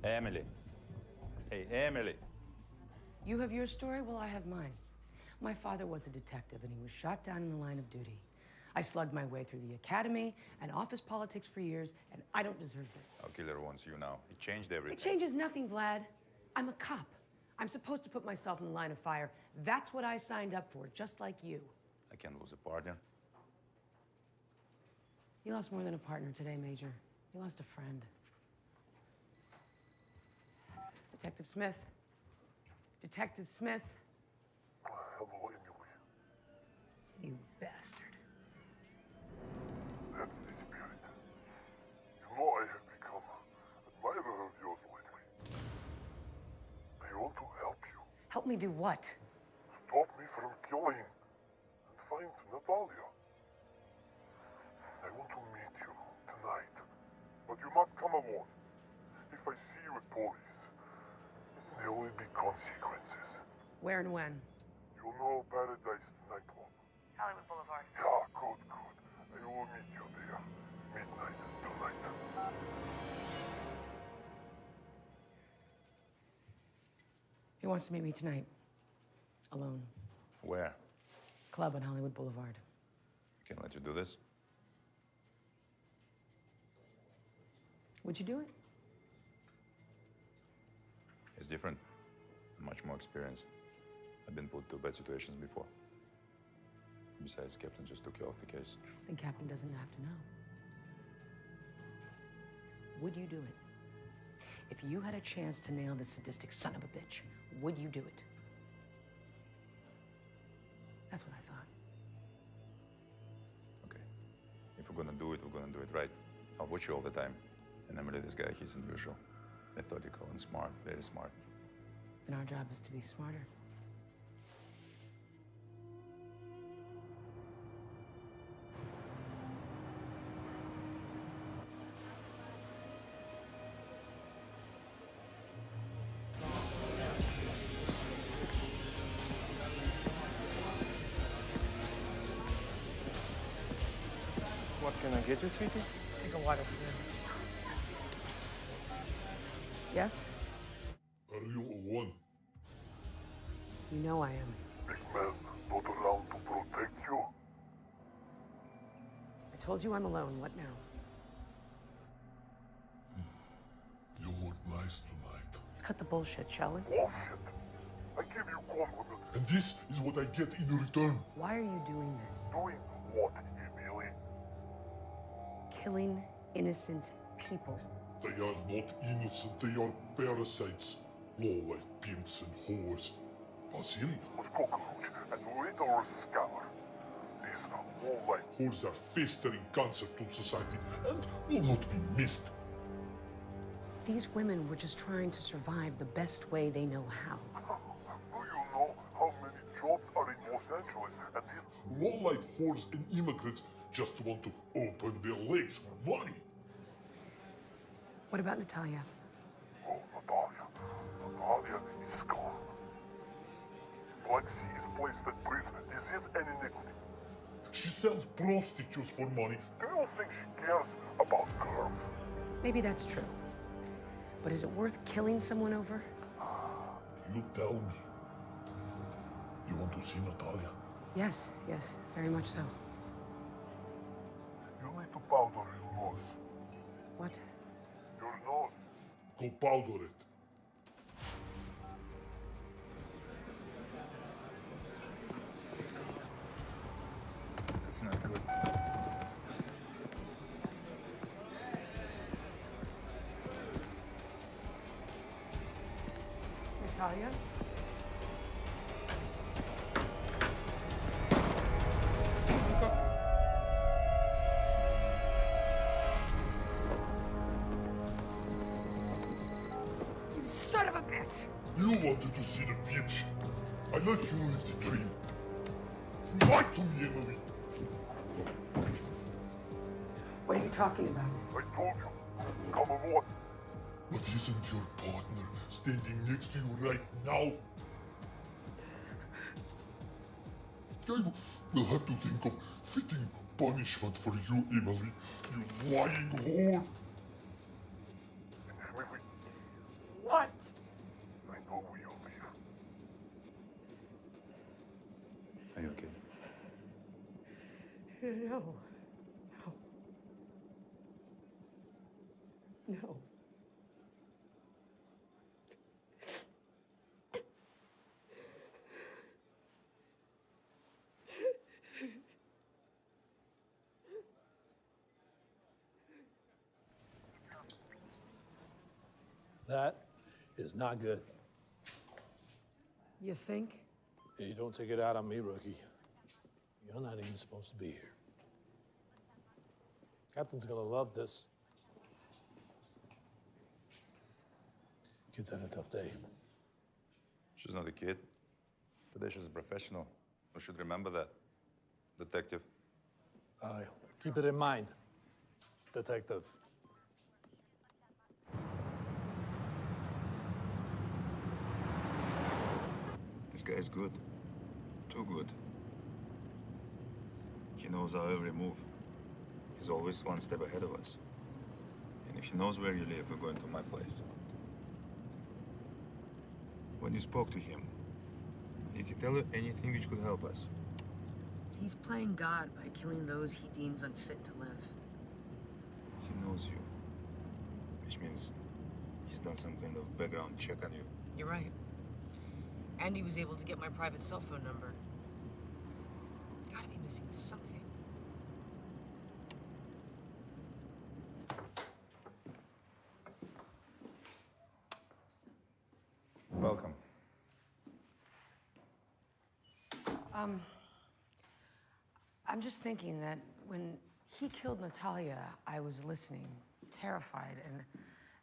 S8: Emily. Hey, Emily.
S14: You have your story, well, I have mine. My father was a detective, and he was shot down in the line of duty. I slugged my way through the academy and office politics for years, and I don't deserve this.
S8: Our killer wants you now. It changed everything.
S14: It changes nothing, Vlad. I'm a cop. I'm supposed to put myself in the line of fire. That's what I signed up for, just like you.
S8: I can't lose a partner.
S14: You lost more than a partner today, Major. You lost a friend. Detective Smith. Detective Smith.
S17: Hello, Emily.
S14: You bastard.
S17: That's the spirit. You know I have become an admirer of yours lately. I want to help you.
S14: Help me do what?
S17: Stop me from killing and find Natalia. I want to meet you tonight, but you must come alone. If I see you with police, there will be consequences.
S14: Where and when?
S17: You know Paradise nightclub?
S14: Hollywood Boulevard.
S17: Yeah, good. I will meet you there. Midnight tonight.
S14: He wants to meet me tonight. Alone.
S8: Where?
S14: Club on Hollywood Boulevard.
S8: I can't let you do this.
S14: Would you do it?
S8: It's different. I'm much more experienced. I've been put to bad situations before. Besides, Captain just took you off the case.
S14: The captain doesn't have to know. Would you do it? If you had a chance to nail this sadistic son of a bitch, would you do it? That's what I thought.
S8: Okay. If we're gonna do it, we're gonna do it right. I'll watch you all the time. And Emily, this guy, he's unusual. Methodical and smart, very smart.
S14: And our job is to be smarter.
S18: What can I get you, sweetie?
S14: Take a water for you. Yes?
S17: Are you alone?
S14: You know I am.
S17: Big man, not around to protect you?
S14: I told you I'm alone. What now?
S17: You look nice tonight.
S14: Let's cut the bullshit, shall we?
S17: Bullshit? I give you compliment, and this is what I get in return.
S14: Why are you doing this?
S17: Doing what, Emily?
S14: Killing innocent people.
S17: They are not innocent, they are parasites. Low-life pimps and whores. Basili was cockroach and little scour. These low-life whores are festering cancer to society and will not be missed.
S14: These women were just trying to survive the best way they know how.
S17: Do you know how many jobs are in Los Angeles? And these low-life whores and immigrants just want to open their legs for money.
S14: What about Natalia?
S17: Oh, Natalia. Natalia is gone. Black Sea is a place that breeds disease and iniquity. She sells prostitutes for money. Do you think she cares about girls?
S14: Maybe that's true. But is it worth killing someone over?
S17: You tell me. You want to see Natalia?
S14: Yes, very much so.
S17: You need to powder your nose.
S14: What?
S17: Your nose. Go powder it.
S8: That's not good.
S14: Natalia? You son of a bitch!
S17: You wanted to see the bitch. I let you live the dream. You lied to me, Emily.
S14: What are you talking about?
S17: I told you. Come on. But isn't your partner standing next to you right now? I will have to think of fitting punishment for you, Emily. You lying whore.
S14: What?
S17: I know where you live.
S8: Are you okay?
S14: No. No.
S1: That is not good.
S14: You think?
S1: Hey, you don't take it out on me, rookie. You're not even supposed to be here. Captain's gonna love this. Kid's had a tough day.
S8: She's not a kid. Today she's a professional. We should remember that. Detective.
S1: Keep it in mind, detective.
S8: This guy is good. Too good. He knows our every move. He's always one step ahead of us. And if he knows where you live, we're going to my place. When you spoke to him, did he tell you anything which could help us?
S14: He's playing God by killing those he deems unfit to live.
S8: He knows you. Which means he's done some kind of background check on you.
S14: You're right. And he was able to get my private cell phone number. Gotta be missing something.
S8: Welcome.
S14: I'm just thinking that when he killed Natalia, I was listening, terrified,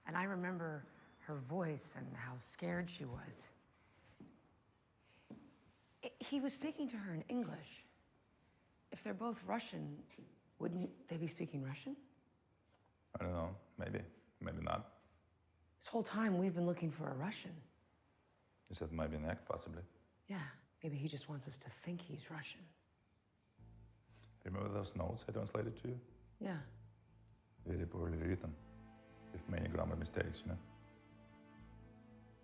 S14: and I remember her voice and how scared she was. He was speaking to her in English. If they're both Russian, wouldn't they be speaking Russian?
S8: I don't know. Maybe. Maybe not.
S14: This whole time, we've been looking for a Russian.
S8: You said maybe an act, possibly.
S14: Yeah, maybe he just wants us to think he's Russian.
S8: Remember those notes I translated to you?
S14: Yeah.
S8: Very poorly written, with many grammar mistakes, you know?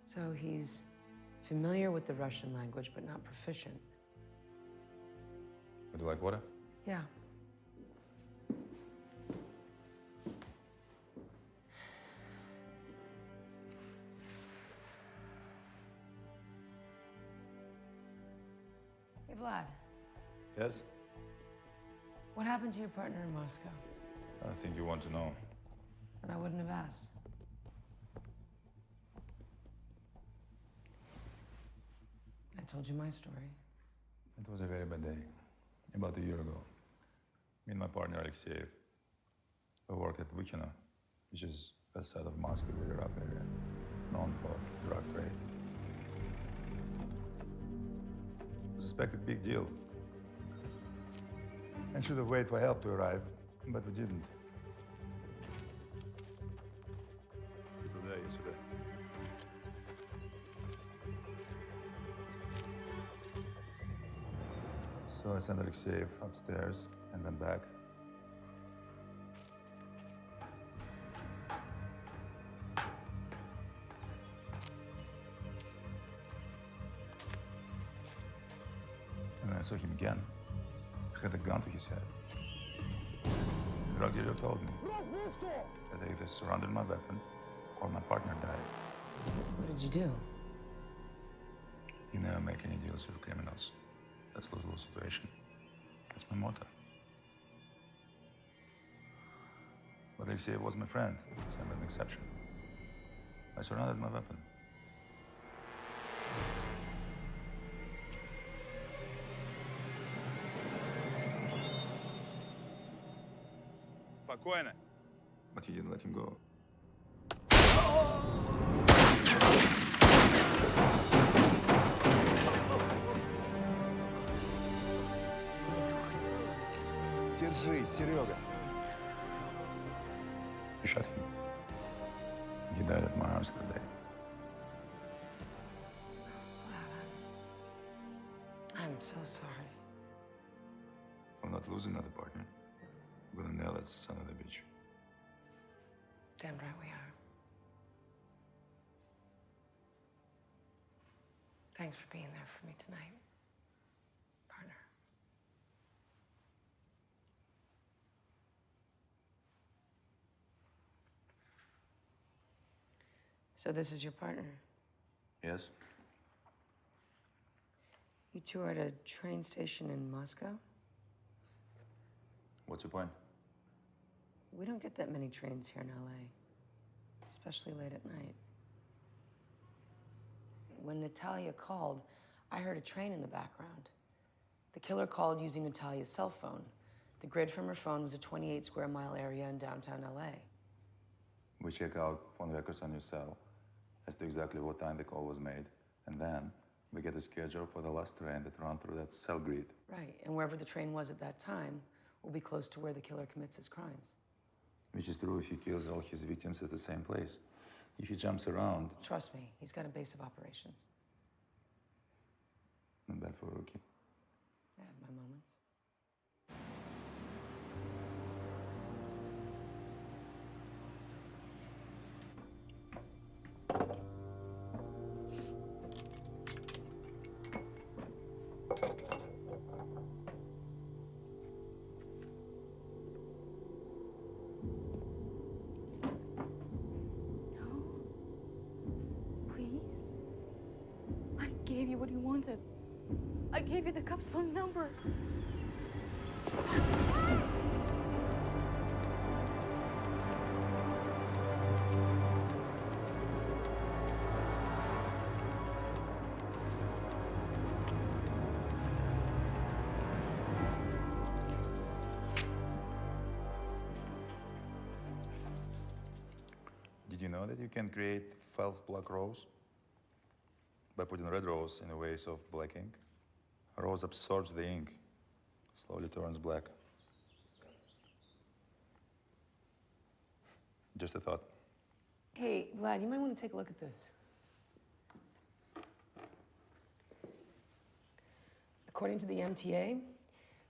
S14: So he's familiar with the Russian language, but not proficient.
S8: Would you like water?
S14: Yeah. Hey, Vlad.
S8: Yes?
S14: What happened to your partner in Moscow?
S8: I don't think you want to know.
S14: And I wouldn't have asked. I told you my story.
S8: It was a very bad day. About a year ago. Me and my partner, Alexei, we worked at Vykhino, which is a side of Moscow, very rough area, known for drug trade. Suspected big deal. And should have waited for help to arrive, but we didn't. Туда и сюда. So I sent Alexei upstairs and went back. And I saw him again. He had a gun to his head. The drug dealer told me that they either surrendered my weapon or my partner dies.
S14: What did you do?
S8: You never make any deals with criminals. That's a lose-lose situation. That's my motto. But Alexei was my friend, so I made an exception. I surrendered my weapon. Спокойно. But he didn't let him go.
S18: Держи, Серега.
S8: He shot him. He died at my house that day.
S14: I'm so sorry.
S8: I'm not losing another partner. I'm gonna nail that son of a bitch.
S14: Damn right we are. Thanks for being there for me tonight, partner. So this is your partner?
S8: Yes?
S14: You two are at a train station in Moscow?
S8: What's your point?
S14: We don't get that many trains here in LA, especially late at night. When Natalia called, I heard a train in the background. The killer called using Natalia's cell phone. The grid from her phone was a 28 square mile area in downtown LA.
S8: We check out phone records on your cell as to exactly what time the call was made, and then we get a schedule for the last train that ran through that cell grid.
S14: Right, and wherever the train was at that time will be close to where the killer commits his crimes.
S8: Which is true if he kills all his victims at the same place. If he jumps around...
S14: Trust me, he's got a base of operations.
S8: Not bad for a rookie.
S14: I have my moments.
S15: you what you wanted. I gave you the cop's phone number.
S8: Did you know that you can create false black rose by putting red rose in a vase of black ink? Rose absorbs the ink, slowly turns black. Just a thought.
S14: Hey, Vlad, you might want to take a look at this. According to the MTA,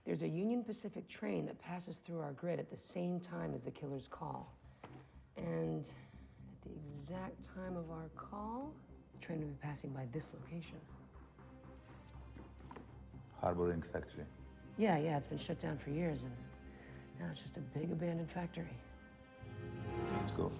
S14: there's a Union Pacific train that passes through our grid at the same time as the killer's call. And at the exact time of our call, the train will be passing by this location.
S8: Harbor Ink Factory.
S14: Yeah, it's been shut down for years, and now it's just a big abandoned factory.
S8: Let's go.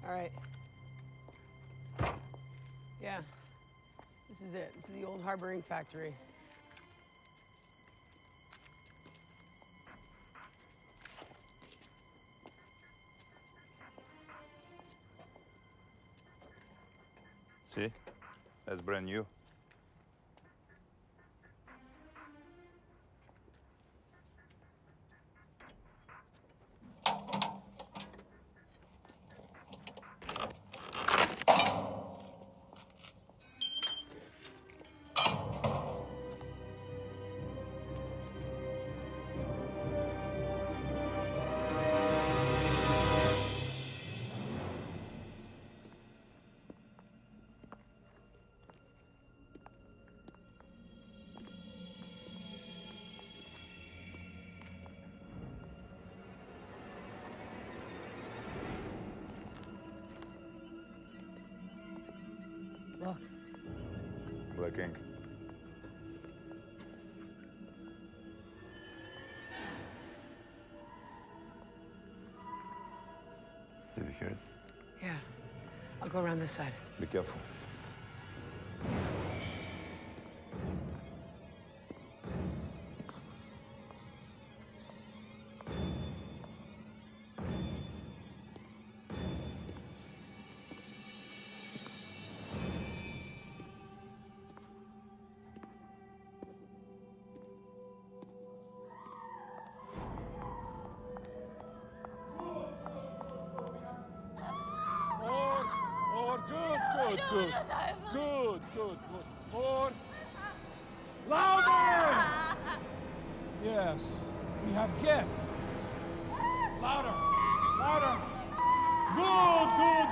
S14: All right. Yeah, this is it. This is the old Harbor Ink Factory.
S8: See? That's brand new.
S14: Look.
S8: Black ink. Did you hear it?
S14: Yeah. I'll go around this side.
S8: Be careful.
S1: Good. More. Louder! Yes, we have guests. Louder.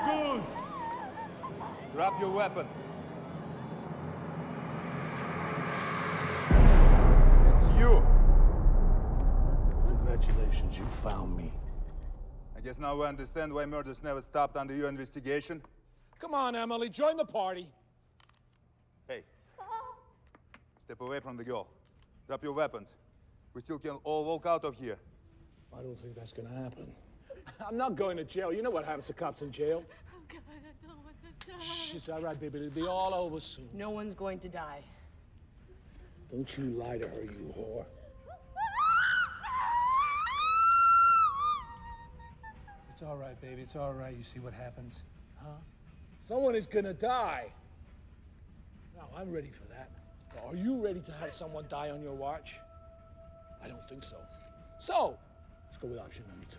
S1: Good.
S8: Drop your weapon. It's you.
S6: Congratulations, you found me.
S8: I guess now we understand why murders never stopped under your investigation.
S1: Come on, Emily, join the party.
S8: Hey, step away from the girl. Drop your weapons. We still can all walk out of here.
S1: I don't think that's gonna happen. I'm not going to jail. You know what happens to cops in jail.
S15: Okay, I don't want to die.
S1: Shh, it's all right, baby. It'll be all over soon.
S14: No one's going to die.
S1: Don't you lie to her, you whore. It's all right, baby. It's all right. You see what happens, huh? Someone is gonna die. Now, I'm ready for that. Now, are you ready to have someone die on your watch? I don't think so. So, let's go with option number 2.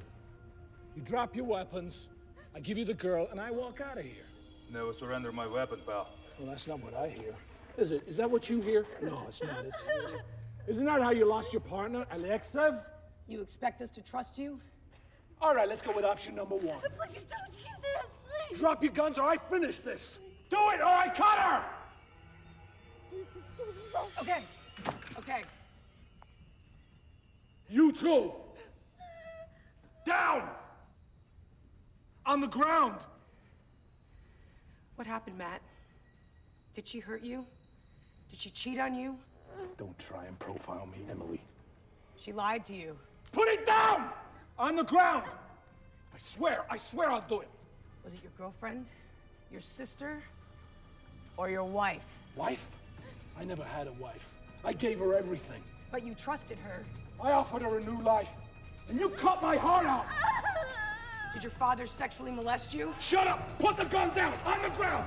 S1: You drop your weapons, I give you the girl, and I walk out of here.
S8: Never surrender my weapon, pal.
S1: Well, that's not what I hear. Is it? Is that what you hear? No, it's not. Is it? Isn't that how you lost your partner, Alexev?
S14: You expect us to trust you?
S1: All right, let's go with option number 1.
S15: Please don't use this, please.
S1: Drop your guns or I finish this. Do it or I cut her!
S14: Okay. Okay.
S1: You too. Down! On the ground!
S14: What happened, Matt? Did she hurt you? Did she cheat on you?
S1: Don't try and profile me, Emily.
S14: She lied to you.
S1: Put it down! On the ground! I swear I'll do it.
S14: Was it your girlfriend, your sister, or your wife?
S1: Wife? I never had a wife. I gave her everything.
S14: But you trusted her.
S1: I offered her a new life, and you cut my heart out!
S14: Did your father sexually molest you?
S1: Shut up! Put the gun down! On the ground!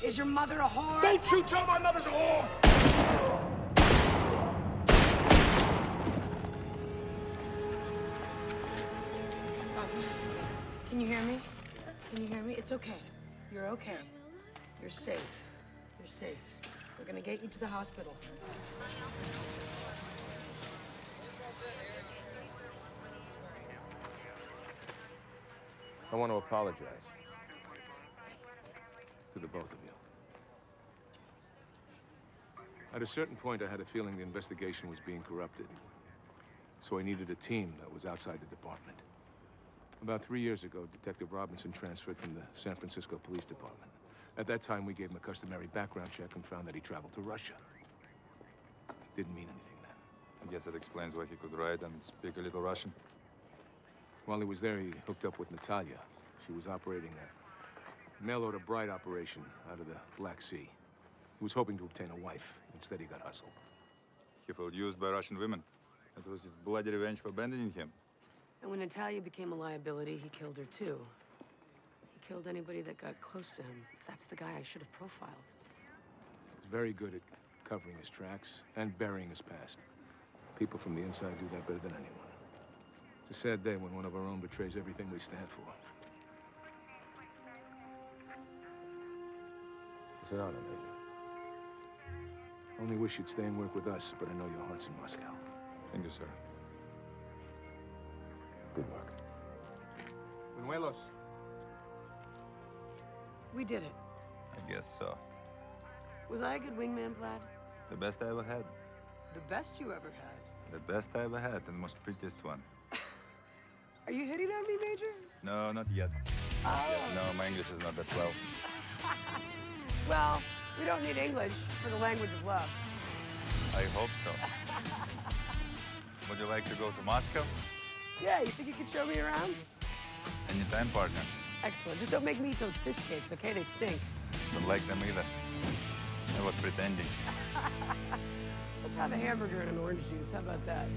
S14: Is your mother a whore?
S1: Don't you tell my mother's a whore!
S14: Son, can you hear me? Can you hear me? It's okay. You're okay. You're safe. You're safe. We're gonna get you to the hospital.
S2: I want to apologize to the both of you. At a certain point, I had a feeling the investigation was being corrupted. So I needed a team that was outside the department. About 3 years ago, Detective Robinson transferred from the San Francisco Police Department. At that time, we gave him a customary background check and found that he traveled to Russia. Didn't mean anything then.
S8: I guess that explains why he could write and speak a little Russian.
S2: While he was there, he hooked up with Natalia. She was operating a mail-order bride operation out of the Black Sea. He was hoping to obtain a wife. Instead, he got hustled.
S8: He felt used by Russian women. It was his bloody revenge for abandoning him.
S14: And when Natalia became a liability, he killed her too. He killed anybody that got close to him. That's the guy I should have profiled.
S2: He's very good at covering his tracks and burying his past. People from the inside do that better than anyone. It's a sad day when one of our own betrays everything we stand for. It's an honor, Major. Only wish you'd stay and work with us, but I know your heart's in Moscow.
S8: Thank you, sir.
S2: Good work. Buñuelos.
S14: We did it.
S8: I guess so.
S14: Was I a good wingman, Vlad?
S8: The best I ever had.
S14: The best you ever had?
S8: The best I ever had, and the most prettiest one.
S14: Are you hitting on me, Major?
S8: No, not yet.
S14: Oh.
S8: Not yet. No, my English is not that well.
S14: Well, we don't need English for the language of love.
S8: I hope so. Would you like to go to Moscow?
S14: Yeah, you think you could show me around?
S8: Anytime, partner.
S14: Excellent. Just don't make me eat those fish cakes, okay? They stink.
S8: Don't like them either. I was pretending.
S14: Let's have a hamburger and an orange juice. How about that?